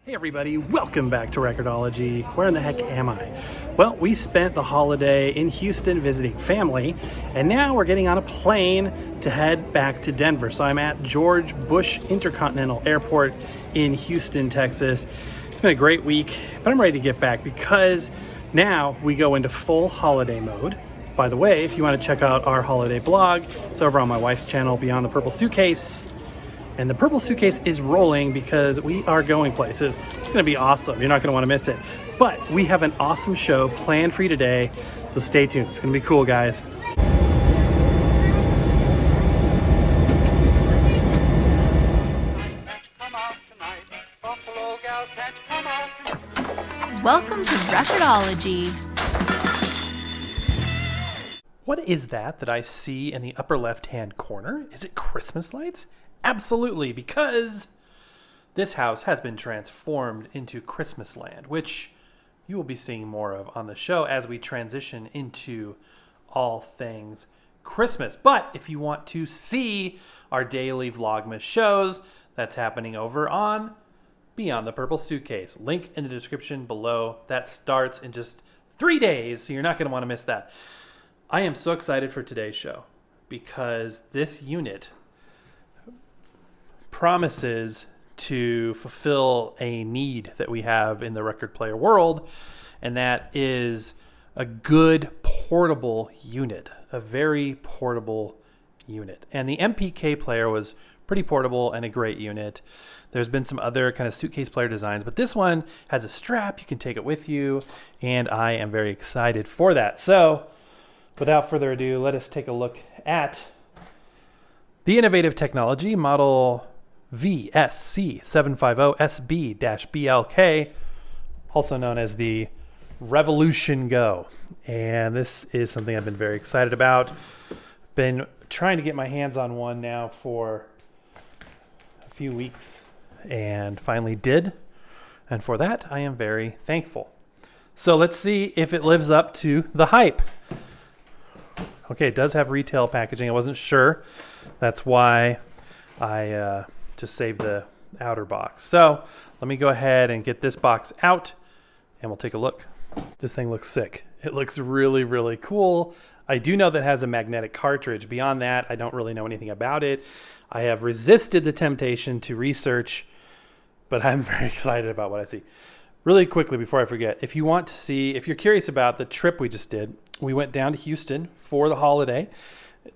Hey everybody, welcome back to Record-ology. Where in the heck am I? Well, we spent the holiday in Houston visiting family, and now we're getting on a plane to head back to Denver. So I'm at George Bush Intercontinental Airport in Houston, Texas. It's been a great week, but I'm ready to get back because now we go into full holiday mode. By the way, if you want to check out our holiday blog, it's over on my wife's channel, Beyond the Purple Suitcase. And the purple suitcase is rolling because we are going places. It's gonna be awesome. You're not gonna wanna miss it. But we have an awesome show planned for you today, so stay tuned. It's gonna be cool, guys. Welcome to Record-ology. What is that I see in the upper left-hand corner? Is it Christmas lights? Absolutely, because this house has been transformed into Christmas land, which you will be seeing more of on the show as we transition into all things Christmas. But if you want to see our daily Vlogmas shows, that's happening over on Beyond the Purple Suitcase. Link in the description below. That starts in just 3 days, so you're not going to want to miss that. I am so excited for today's show because this unit promises to fulfill a need that we have in the record player world, and that is a good portable unit, a very portable unit. And the MPK player was pretty portable and a great unit. There's been some other kind of suitcase player designs, but this one has a strap, you can take it with you, and I am very excited for that. So without further ado, let us take a look at the innovative technology model VSC750SB-BLK, also known as the Revolution GO. And this is something I've been very excited about. Been trying to get my hands on one now for a few weeks and finally did. And for that, I am very thankful. So let's see if it lives up to the hype. Okay, it does have retail packaging. I wasn't sure. That's why I just saved the outer box. So let me go ahead and get this box out and we'll take a look. This thing looks sick. It looks really, really cool. I do know that it has a magnetic cartridge. Beyond that, I don't really know anything about it. I have resisted the temptation to research, but I'm very excited about what I see. Really quickly before I forget, if you want to see, if you're curious about the trip we just did, we went down to Houston for the holiday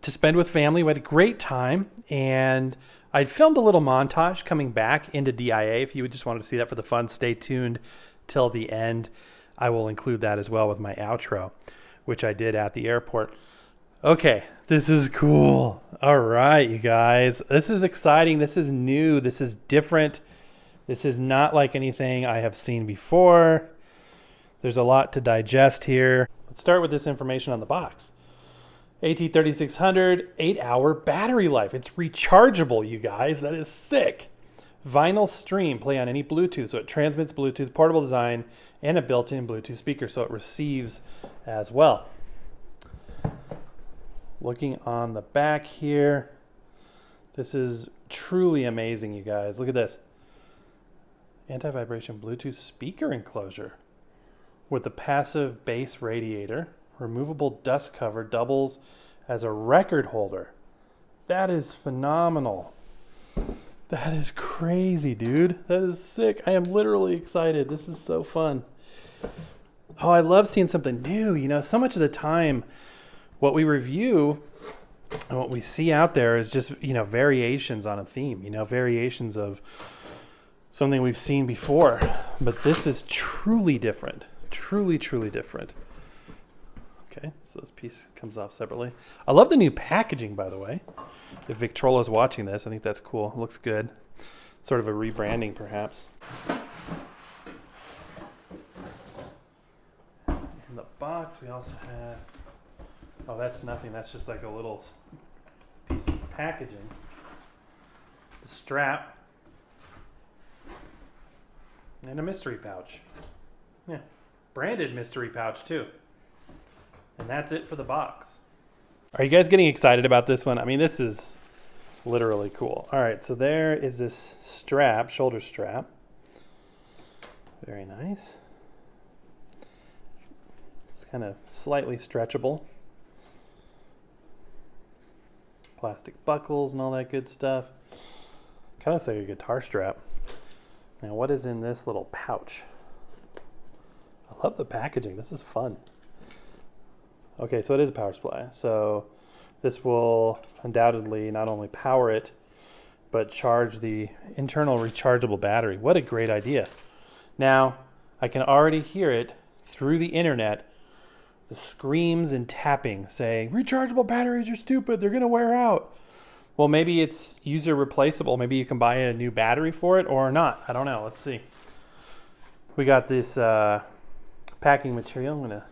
to spend with family. We had a great time, and I filmed a little montage coming back into DIA. If you just wanted to see that for the fun, stay tuned till the end. I will include that as well with my outro, which I did at the airport. Okay, this is cool. All right, you guys. This is exciting. This is new. This is different. This is not like anything I have seen before. There's a lot to digest here. Let's start with this information on the box. AT3600, 8-hour battery life. It's rechargeable, you guys. That is sick. Vinyl stream, play on any Bluetooth. So it transmits Bluetooth, portable design, and a built-in Bluetooth speaker, so it receives as well. Looking on the back here, this is truly amazing, you guys. Look at this. Anti-vibration Bluetooth speaker enclosure with a passive bass radiator. Removable dust cover, doubles as a record holder. That is phenomenal. That is crazy, dude. That is sick. I am literally excited. This is so fun. Oh, I love seeing something new. You know, so much of the time, what we review and what we see out there is just, you know, variations on a theme, you know, variations of something we've seen before. But this is truly different. Truly, truly different. Okay, so this piece comes off separately. I love the new packaging, by the way. If Victrola is watching this, I think that's cool. It looks good. Sort of a rebranding, perhaps. In the box, we also have... Oh, that's nothing. That's just like a little piece of packaging. The strap. And a mystery pouch. Yeah, branded mystery pouch, too. And that's it for the box. Are you guys getting excited about this one? I mean, this is literally cool. All right, so there is this strap, shoulder strap. Very nice. It's kind of slightly stretchable. Plastic buckles and all that good stuff. Kind of looks like a guitar strap. Now, what is in this little pouch? I love the packaging. This is fun. Okay, so it is a power supply. So this will undoubtedly not only power it, but charge the internal rechargeable battery. What a great idea. Now, I can already hear it through the internet, the screams and tapping saying, rechargeable batteries are stupid, they're gonna wear out. Well, maybe it's user replaceable. Maybe you can buy a new battery for it or not. I don't know, let's see. We got this packing material. I'm gonna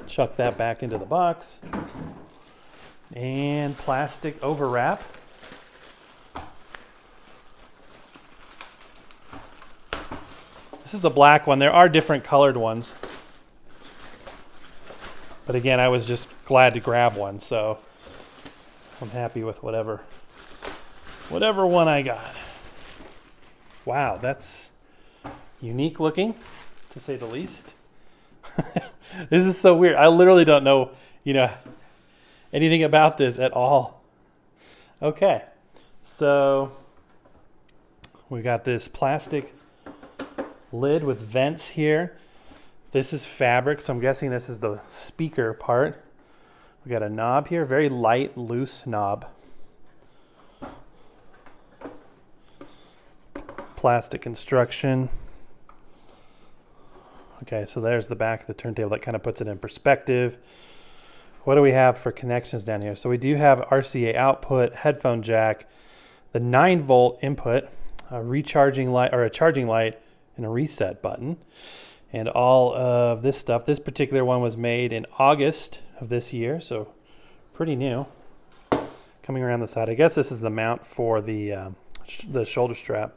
chuck that back into the box. And plastic overwrap. This is the black one. There are different colored ones. But again, I was just glad to grab one, so I'm happy with whatever one I got. Wow, that's unique looking, to say the least. This is so weird. I literally don't know, anything about this at all. Okay, so we got this plastic lid with vents here. This is fabric, so I'm guessing this is the speaker part. We got a knob here, very light, loose knob. Plastic construction. Okay, so there's the back of the turntable. That kind of puts it in perspective. What do we have for connections down here? So we do have RCA output, headphone jack, the 9-volt input, a recharging light or a charging light, and a reset button. And all of this stuff. This particular one was made in August of this year, so pretty new. Coming around the side. I guess this is the mount for the shoulder strap.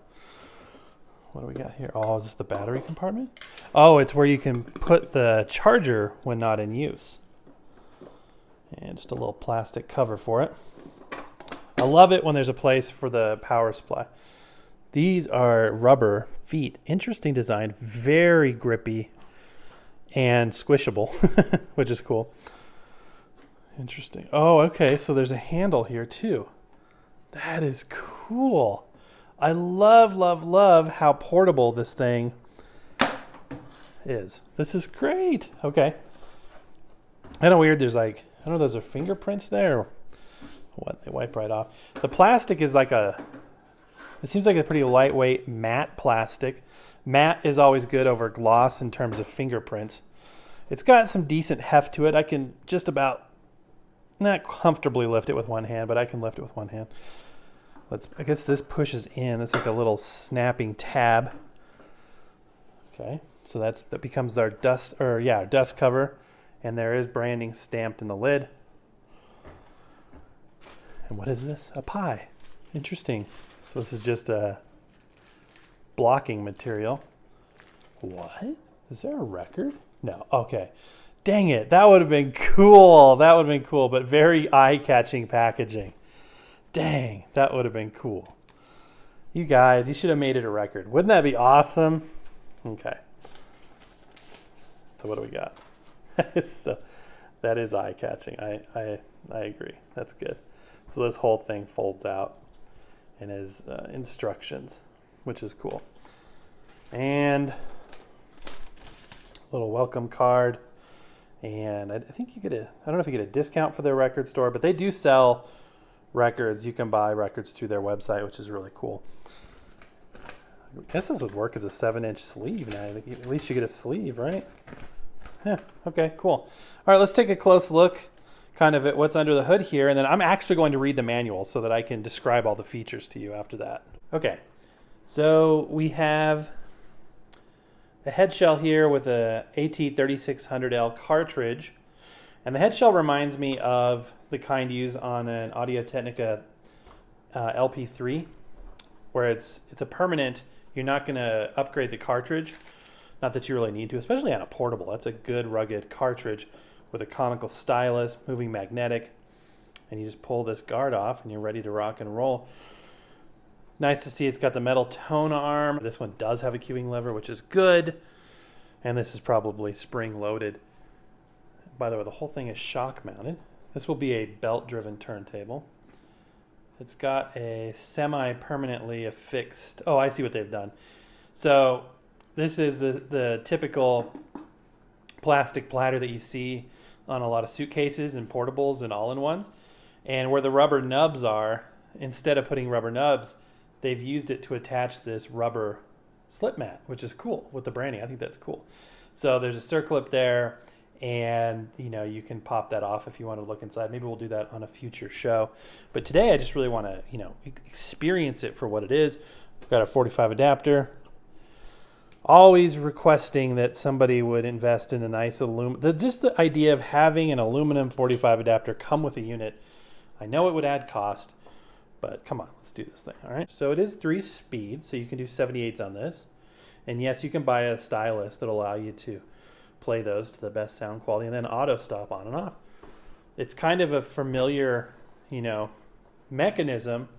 What do we got here? Oh, is this the battery compartment? Oh, it's where you can put the charger when not in use. And just a little plastic cover for it. I love it when there's a place for the power supply. These are rubber feet. Interesting design. Very grippy and squishable, which is cool. Interesting. Oh, okay. So there's a handle here too. That is cool. I love, love, love how portable this thing is. This is great. Okay. Kind of weird. There's like, I don't know, those are fingerprints there. Or what? They wipe right off. The plastic is like it seems like a pretty lightweight matte plastic. Matte is always good over gloss in terms of fingerprints. It's got some decent heft to it. I can just about not comfortably lift it with one hand, but I can lift it with one hand. I guess this pushes in. It's like a little snapping tab. Okay, so that becomes our dust cover, and there is branding stamped in the lid. And what is this? A pie. Interesting. So this is just a blocking material. What? Is there a record? No. Okay. Dang it. That would have been cool. That would have been cool, but very eye-catching packaging. Dang, that would have been cool. You guys, you should have made it a record. Wouldn't that be awesome? Okay. So what do we got? So that is eye-catching. I agree. That's good. So this whole thing folds out and is instructions, which is cool. And a little welcome card. And I think you get I don't know if you get a discount for their record store, but they do sell records. You can buy records through their website, which is really cool. I guess this would work as a 7-inch sleeve now. At least you get a sleeve, right? Yeah, okay, cool. All right, let's take a close look kind of at what's under the hood here, and then I'm actually going to read the manual so that I can describe all the features to you after that. Okay, so we have a head shell here with a AT3600L cartridge, and the head shell reminds me of the kind used on an Audio-Technica LP3, where it's a permanent. You're not going to upgrade the cartridge, not that you really need to, especially on a portable. That's a good rugged cartridge with a conical stylus, moving magnetic, and you just pull this guard off and you're ready to rock and roll. Nice to see it's got the metal tone arm. This one does have a cueing lever, which is good. And this is probably spring loaded. By the way, the whole thing is shock mounted. This will be a belt driven turntable. It's got a semi-permanently affixed, oh, I see what they've done. So this is the typical plastic platter that you see on a lot of suitcases and portables and all-in-ones. And where the rubber nubs are, instead of putting rubber nubs, they've used it to attach this rubber slip mat, which is cool with the branding. I think that's cool. So there's a circlip there, and you can pop that off if you want to look inside. Maybe we'll do that on a future show. But today I just really want to, experience it for what it is. We've got a 45 adapter. Always requesting that somebody would invest in a nice aluminum. Just the idea of having an aluminum 45 adapter come with a unit. I know it would add cost, but come on, let's do this thing. All right. So it is 3 speed, so you can do 78s on this. And yes, you can buy a stylus that'll allow you to play those to the best sound quality, and then auto stop on and off. It's kind of a familiar, mechanism,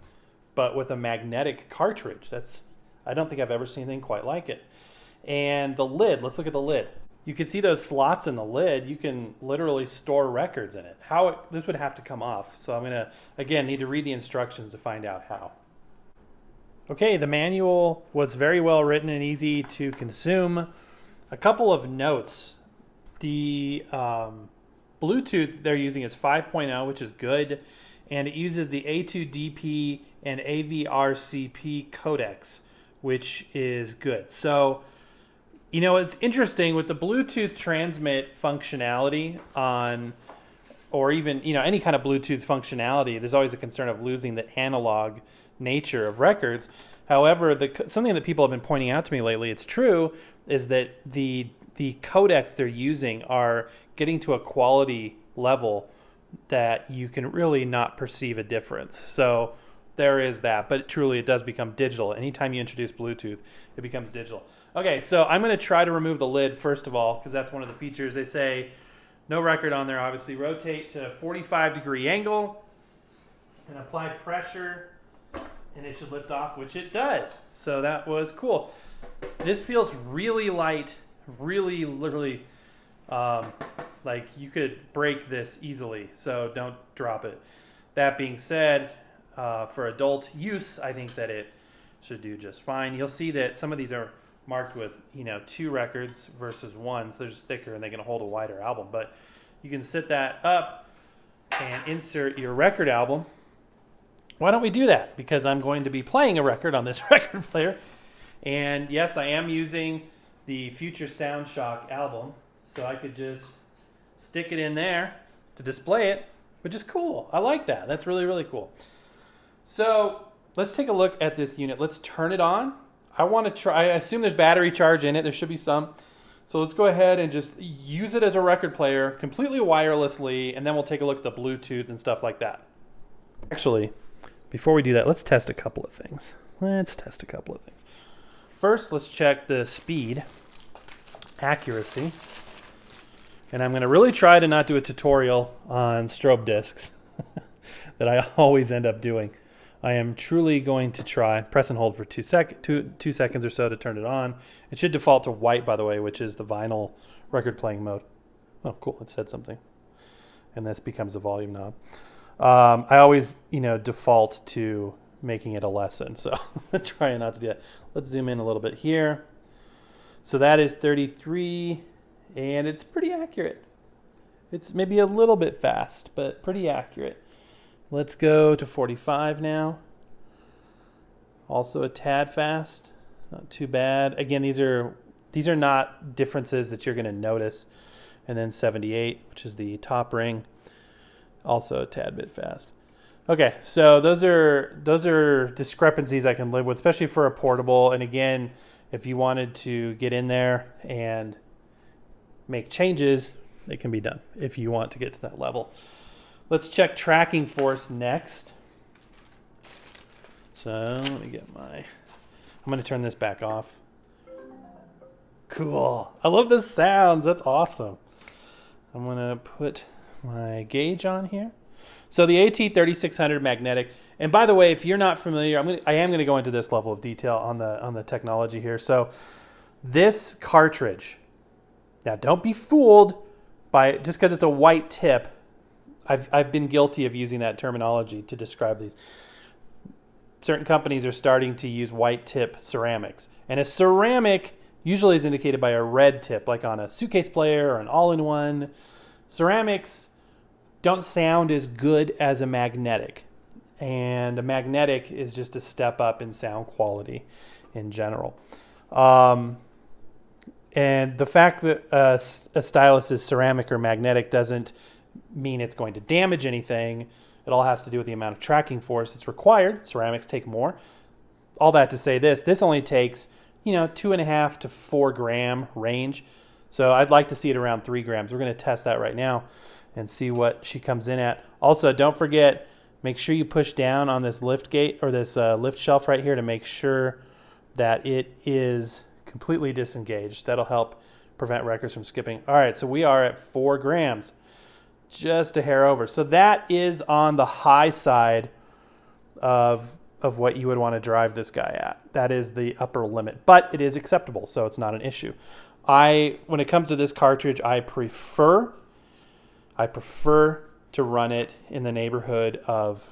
but with a magnetic cartridge. I don't think I've ever seen anything quite like it. And the lid, let's look at the lid. You can see those slots in the lid. You can literally store records in it. This would have to come off. So I'm gonna, again, need to read the instructions to find out how. Okay, the manual was very well written and easy to consume. A couple of notes. The Bluetooth they're using is 5.0, which is good. And it uses the A2DP and AVRCP codecs, which is good. So, it's interesting with the Bluetooth transmit functionality or even, any kind of Bluetooth functionality, there's always a concern of losing the analog nature of records. However, something that people have been pointing out to me lately, it's true, is that the codecs they're using are getting to a quality level that you can really not perceive a difference. So there is that, but truly it does become digital. Anytime you introduce Bluetooth, it becomes digital. Okay, so I'm going to try to remove the lid first of all, because that's one of the features. They say no record on there, obviously. Rotate to a 45-degree angle and apply pressure, and it should lift off, which it does. So that was cool. This feels really light, really literally like you could break this easily, so don't drop it. That being said, for adult use, I think that it should do just fine. You'll see that some of these are marked with 2 records versus 1, so they're just thicker and they can hold a wider album. But you can sit that up and insert your record album. Why don't we do that? Because I'm going to be playing a record on this record player. And yes, I am using the Future Sound Shock album, so I could just stick it in there to display it, which is cool. I like that. That's really, really cool. So let's take a look at this unit. Let's turn it on. I want to try, I assume there's battery charge in it. There should be some. So let's go ahead and just use it as a record player completely wirelessly, and then we'll take a look at the Bluetooth and stuff like that. Actually, before we do that, let's test a couple of things. First, let's check the speed, accuracy. And I'm going to really try to not do a tutorial on strobe discs that I always end up doing. I am truly going to try, press and hold for 2 seconds or so to turn it on. It should default to white, by the way, which is the vinyl record playing mode. Oh, cool, it said something. And this becomes a volume knob. I always, default to making it a lesson, so I'm trying not to do that. Let's zoom in a little bit here. So that is 33, and it's pretty accurate. It's maybe a little bit fast, but pretty accurate. Let's go to 45 now. Also a tad fast, not too bad. Again, these are not differences that you're going to notice. And then 78, which is the top ring, also a tad bit fast. Okay, so those are discrepancies I can live with, especially for a portable. And again, if you wanted to get in there and make changes, it can be done if you want to get to that level. Let's check tracking force next. So let me get I'm going to turn this back off. Cool. I love the sounds. That's awesome. I'm going to put my gauge on here. So the AT3600 magnetic, and by the way, if you're not familiar, I am going to go into this level of detail on the technology here. So this cartridge, now don't be fooled by just because it's a white tip. I've been guilty of using that terminology to describe these. Certain companies are starting to use white tip ceramics, and a ceramic usually is indicated by a red tip, like on a suitcase player or an all-in-one. Ceramics don't sound as good as a magnetic, and a magnetic is just a step up in sound quality in general. And the fact that a stylus is ceramic or magnetic doesn't mean it's going to damage anything. It all has to do with the amount of tracking force that's required. Ceramics take more. All that to say this only takes 2.5 to 4 gram range. So I'd like to see it around 3 grams. We're going to test that right now and see what she comes in at. Also, don't forget, make sure you push down on this lift gate or this lift shelf right here to make sure that it is completely disengaged. That'll help prevent records from skipping. All right, so we are at 4 grams, just a hair over. So that is on the high side of what you would want to drive this guy at. That is the upper limit, but it is acceptable, so it's not an issue. When it comes to this cartridge, I prefer to run it in the neighborhood of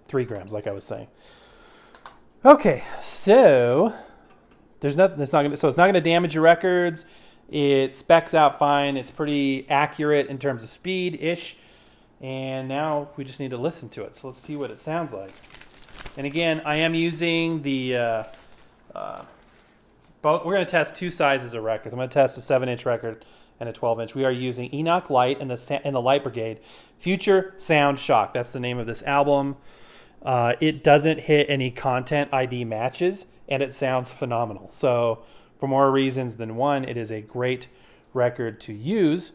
3 grams, like I was saying. Okay, so there's nothing. It's not going to damage your records. It specs out fine. It's pretty accurate in terms of speed-ish. And now we just need to listen to it. So let's see what it sounds like. And again, I am using the both. We're going to test 2 sizes of records. I'm going to test a 7-inch record and a 12-inch. We are using Enoch Light and the Light Brigade Future Sound Shock. That's the name of this album. It doesn't hit any content ID matches, and it sounds phenomenal. So for more reasons than one, it is a great record to use.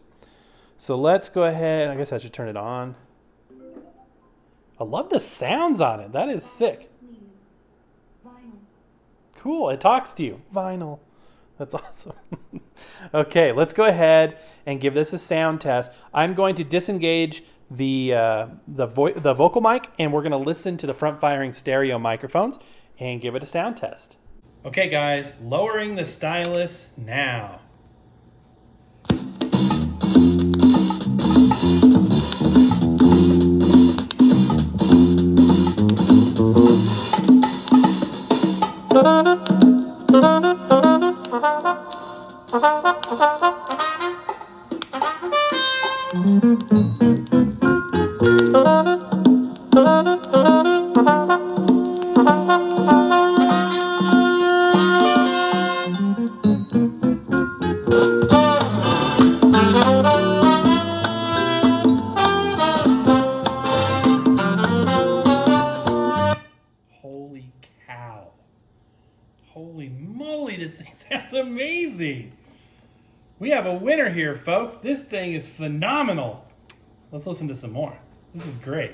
So let's go ahead. I guess I should turn it on. I love the sounds on it. That is sick. Cool. It talks to you. Vinyl. That's awesome. Okay, let's go ahead and give this a sound test. I'm going to disengage the vocal mic, and we're going to listen to the front-firing stereo microphones and give it a sound test. Okay, guys, lowering the stylus now. Holy cow. Holy moly, this thing sounds amazing. We have a winner here, folks. This thing is phenomenal. Let's listen to some more. This is great.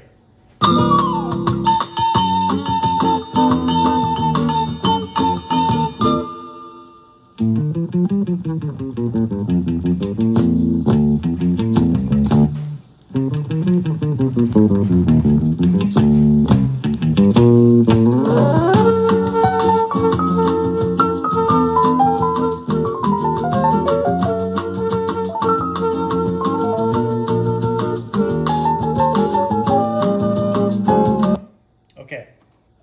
Okay,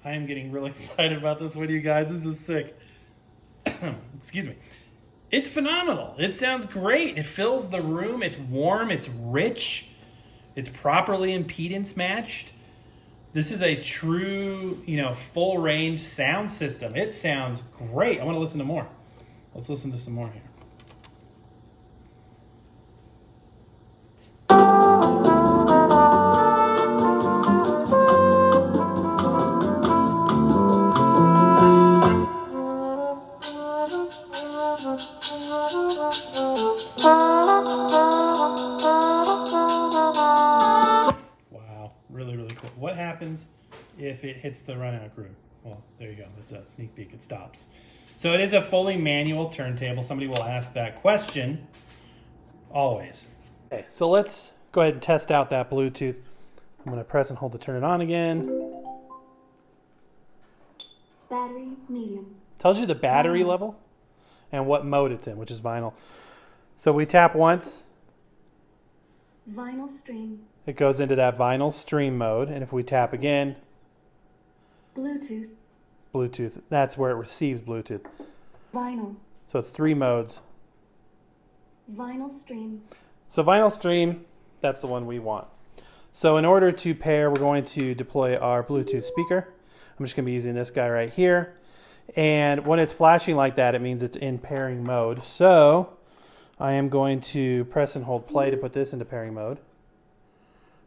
I am getting really excited about this one, you guys. This is sick. Excuse me. It's phenomenal. It sounds great. It fills the room. It's warm. It's rich. It's properly impedance matched. This is a true, full range sound system. It sounds great. I want to listen to more. Let's listen to some more here. Wow, really, really cool. What happens if it hits the runout groove? Well, there you go. That's a sneak peek. It stops. So it is a fully manual turntable. Somebody will ask that question always. Okay, so let's go ahead and test out that Bluetooth. I'm going to press and hold to turn it on again. Battery medium. Tells you the battery level and what mode it's in, which is vinyl. So we tap once. Vinyl stream. It goes into that vinyl stream mode. And if we tap again, Bluetooth. Bluetooth. That's where it receives Bluetooth. Vinyl. So it's 3 modes. Vinyl stream. So vinyl stream, that's the one we want. So in order to pair, we're going to deploy our Bluetooth speaker. I'm just going to be using this guy right here. And when it's flashing like that, it means it's in pairing mode. So I am going to press and hold play to put this into pairing mode.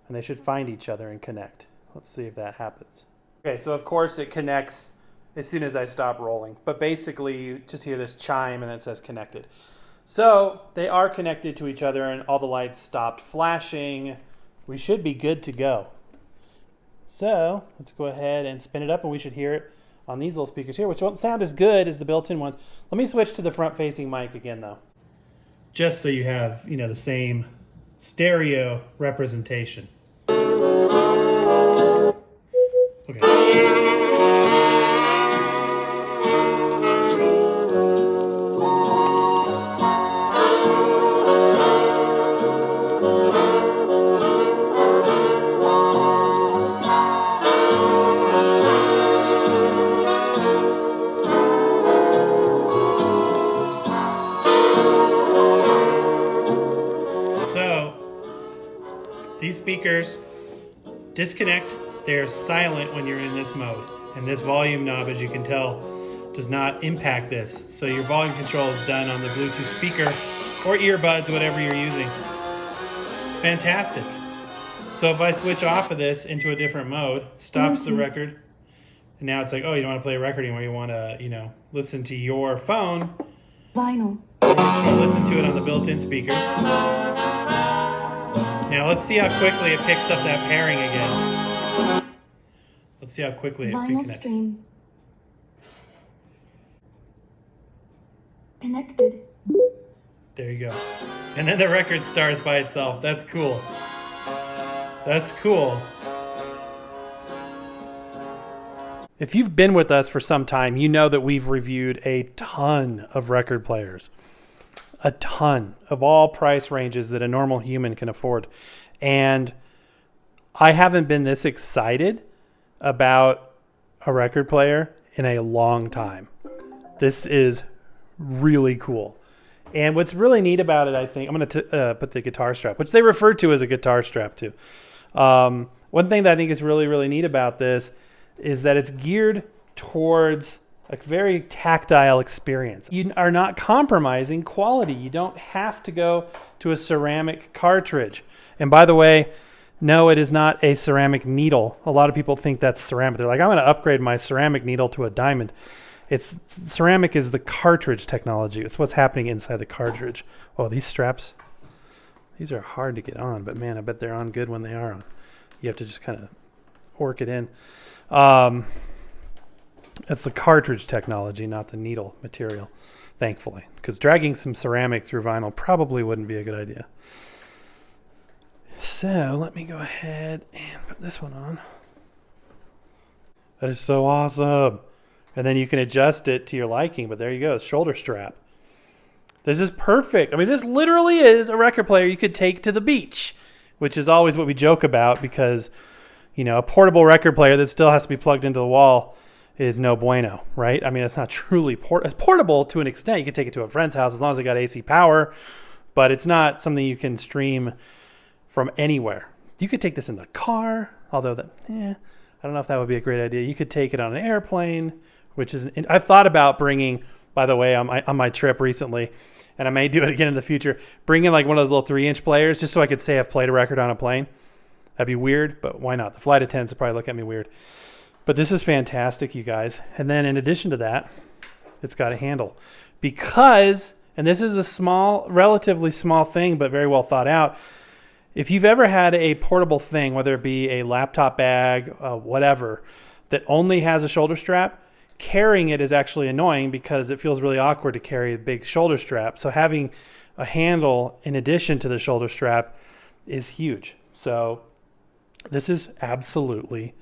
And they should find each other and connect. Let's see if that happens. Okay, so of course it connects as soon as I stop rolling. But basically, you just hear this chime and it says connected. So they are connected to each other and all the lights stopped flashing. We should be good to go. So let's go ahead and spin it up and we should hear it on these little speakers here, which won't sound as good as the built-in ones. Let me switch to the front-facing mic again though. Just so you have, the same stereo representation. Okay. These speakers disconnect. They're silent when you're in this mode. And this volume knob, as you can tell, does not impact this. So your volume control is done on the Bluetooth speaker or earbuds, whatever you're using. Fantastic. So if I switch off of this into a different mode, stops the record. And now it's like, oh, you don't want to play a record anymore. You want to, listen to your phone. Vinyl. So listen to it on the built-in speakers. Now let's see how quickly it picks up that pairing again. Let's see how quickly it reconnects. Stream. Connected. There you go. And then the record starts by itself. That's cool. That's cool. If you've been with us for some time, you know that we've reviewed a ton of record players. A ton of all price ranges that a normal human can afford. And I haven't been this excited about a record player in a long time. This is really cool. And what's really neat about it, I think, I'm going to put the guitar strap, which they refer to as a guitar strap too. One thing that I think is really, really neat about this is that it's geared towards a very tactile experience. You are not compromising quality. You don't have to go to a ceramic cartridge. And by the way, no, it is not a ceramic needle. A lot of people think that's ceramic. They're like, I'm going to upgrade my ceramic needle to a diamond. Ceramic is the cartridge technology. It's what's happening inside the cartridge. Oh, these straps, these are hard to get on, but man, I bet they're on good when they are on. You have to just kind of work it in. It's the cartridge technology, not the needle material, thankfully, because dragging some ceramic through vinyl probably wouldn't be a good idea. So let me go ahead and put this one on. That is so awesome. And then you can adjust it to your liking, but there you go, shoulder strap. This is perfect. I mean, this literally is a record player you could take to the beach, which is always what we joke about because, a portable record player that still has to be plugged into the wall is no bueno, right? I mean, it's not truly it's portable to an extent. You can take it to a friend's house as long as they got AC power, but it's not something you can stream from anywhere. You could take this in the car, although I don't know if that would be a great idea. You could take it on an airplane, which is, I've thought about bringing, by the way, on my trip recently, and I may do it again in the future, bringing like one of those little 3-inch players just so I could say I've played a record on a plane. That'd be weird, but why not? The flight attendants would probably look at me weird. But this is fantastic, you guys. And then in addition to that, it's got a handle. Because, and this is a relatively small thing, but very well thought out. If you've ever had a portable thing, whether it be a laptop bag, whatever, that only has a shoulder strap, carrying it is actually annoying because it feels really awkward to carry a big shoulder strap. So having a handle in addition to the shoulder strap is huge. So this is absolutely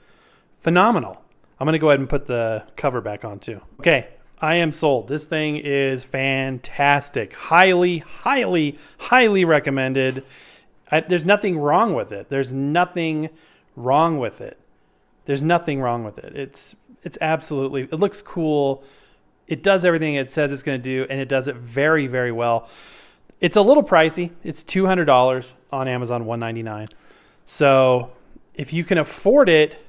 phenomenal. I'm going to go ahead and put the cover back on too. Okay, I am sold. This thing is fantastic. Highly, highly, highly recommended. There's nothing wrong with it. There's nothing wrong with it. There's nothing wrong with it. It's absolutely, it looks cool. It does everything it says it's going to do, and it does it very, very well. It's a little pricey. It's $200 on Amazon, $199. So if you can afford it,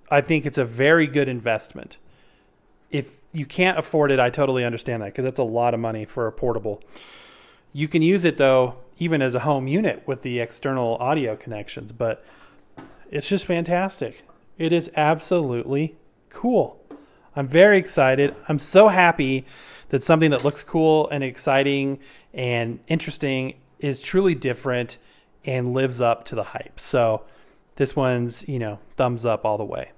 I think it's a very good investment. If you can't afford it, I totally understand that, because that's a lot of money for a portable. You can use it though, even as a home unit with the external audio connections, but it's just fantastic. It is absolutely cool. I'm very excited. I'm so happy that something that looks cool and exciting and interesting is truly different and lives up to the hype. So this one's, thumbs up all the way.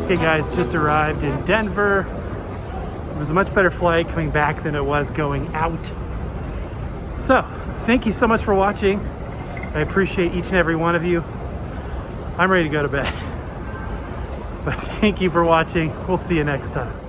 Okay guys, just arrived in Denver. It was a much better flight coming back than it was going out. So, thank you so much for watching. I appreciate each and every one of you. I'm ready to go to bed. But thank you for watching. We'll see you next time.